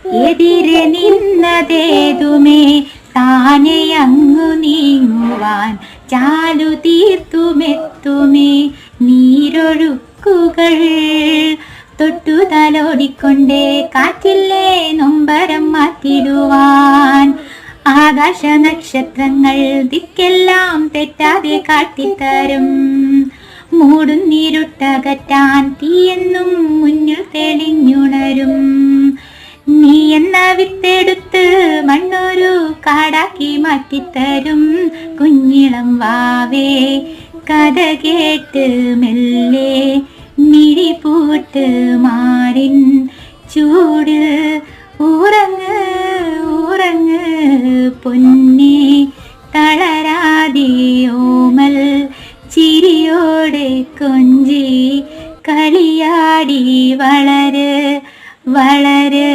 എതിരെ നിന്നതേതുമേ താനെ അങ്ങു നീങ്ങുവാൻ ചാലു തീർത്തുമെത്തുമേ നീരൊഴുക്കുകൾ. തൊട്ടു തലോടിക്കൊണ്ടേ കാറ്റില്ലേ നൊമ്പരം മാറ്റിടുവാൻ. ആകാശ നക്ഷത്രങ്ങൾ ദിക്കെല്ലാം തെറ്റാതെ കാട്ടിത്തരും. മൂടുന്നിരുട്ടകറ്റാൻ തീയെന്നും മുന്നിൽ തെളിഞ്ഞുണരും. നീ എന്ന വിത്തെടുത്ത് മണ്ണൊരു കാടാക്കി മാറ്റിത്തരും. കുഞ്ഞിളം വാവേ കഥ കേട്ട് മെല്ലെ മിഴിപൂട്ട് മാറിൻ ചൂട്. ഉറങ്ങ് ഉറങ്ങ് പൊന്നേ തളരാതെ ഓമൽ ചിരിയോടെ കൊഞ്ചി കളിയാടി വളര് വളര്.